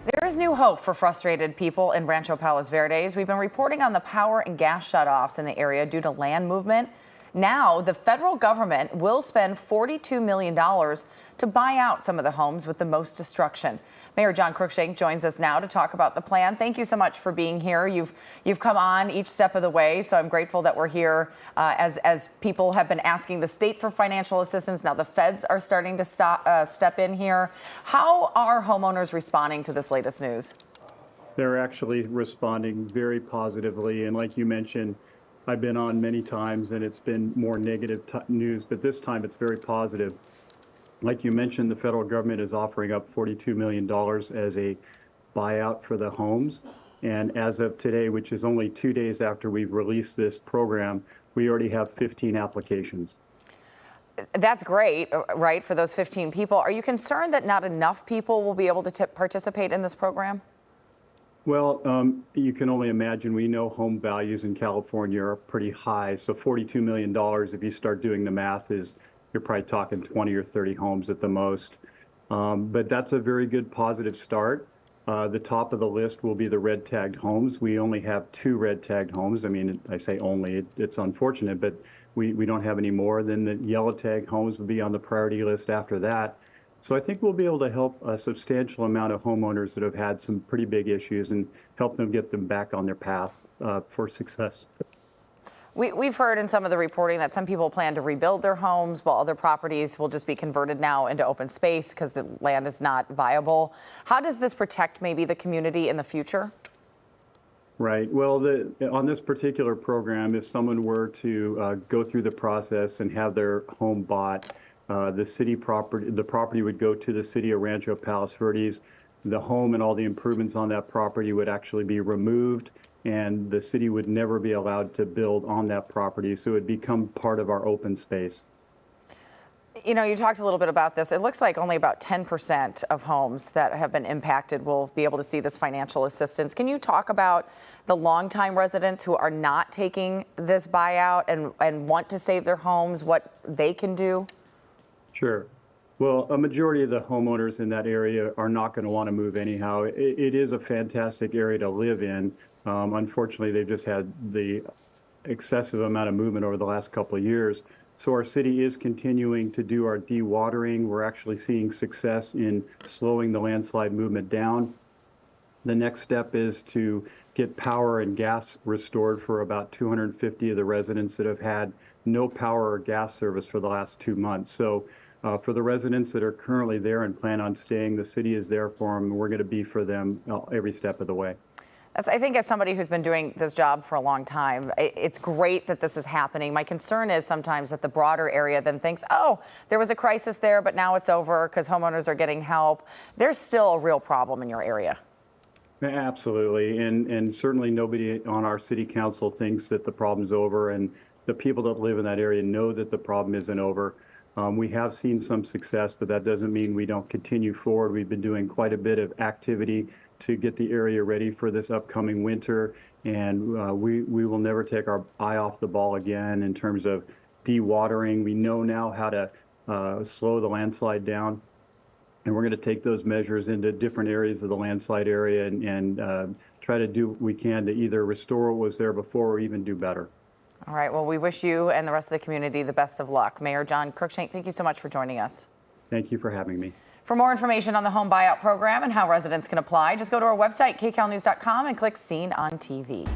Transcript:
There is new hope for frustrated people in Rancho Palos Verdes. We've been reporting on the power and gas shutoffs in the area due to land movement. Now, the federal government will spend $42 million to buy out some of the homes with the most destruction. Mayor John Cruikshank joins us now to talk about the plan. Thank you so much for being here. You've come on each step of the way, so I'm grateful that we're here as people have been asking the state for financial assistance. Now the feds are starting to step in here. How are homeowners responding to this latest news? They're actually responding very positively, and like you mentioned, I've been on many times and it's been more negative news, but this time it's very positive. Like you mentioned, the federal government is offering up $42 million as a buyout for the homes. And as of today, which is only 2 days after we've released this program, we already have 15 applications. That's great, right, for those 15 people. Are you concerned that not enough people will be able to participate in this program? Well, you can only imagine. We know home values in California are pretty high. So $42 million, if you start doing the math, you're probably talking 20 or 30 homes at the most. But that's a very good positive start. The top of the list will be the red tagged homes. We only have 2 red tagged homes. I mean, I say only, it's unfortunate, but we don't have any more. Then the yellow tag homes will be on the priority list after that. So I think we'll be able to help a substantial amount of homeowners that have had some pretty big issues and help them get them back on their path for success. We've heard in some of the reporting that some people plan to rebuild their homes while other properties will just be converted now into open space because the land is not viable. How does this protect maybe the community in the future? Right. Well, on this particular program, if someone were to go through the process and have their home bought, the property would go to the city of Rancho Palos Verdes. The home and all the improvements on that property would actually be removed, and the city would never be allowed to build on that property. So it would become part of our open space. You know, you talked a little bit about this. It looks like only about 10% of homes that have been impacted will be able to see this financial assistance. Can you talk about the longtime residents who are not taking this buyout and want to save their homes, what they can do? Sure. Well, a majority of the homeowners in that area are not going to want to move anyhow. It is a fantastic area to live in. Unfortunately, they've just had the excessive amount of movement over the last couple of years. So our city is continuing to do our dewatering. We're actually seeing success in slowing the landslide movement down. The next step is to get power and gas restored for about 250 of the residents that have had no power or gas service for the last 2 months. So for the residents that are currently there and plan on staying, the city is there for them. We're going to be for them every step of the way. I think as somebody who's been doing this job for a long time, it's great that this is happening. My concern is sometimes that the broader area then thinks, oh, there was a crisis there, but now it's over because homeowners are getting help. There's still a real problem in your area. Absolutely. And certainly nobody on our city council thinks that the problem's over, and the people that live in that area know that the problem isn't over. We have seen some success, but that doesn't mean we don't continue forward. We've been doing quite a bit of activity to get the area ready for this upcoming winter, and we will never take our eye off the ball again in terms of dewatering. We know now how to slow the landslide down, and we're going to take those measures into different areas of the landslide area and try to do what we can to either restore what was there before or even do better. All right. Well, we wish you and the rest of the community the best of luck. Mayor John Cruikshank, thank you so much for joining us. Thank you for having me. For more information on the home buyout program and how residents can apply, just go to our website, kcalnews.com, and click Seen on TV.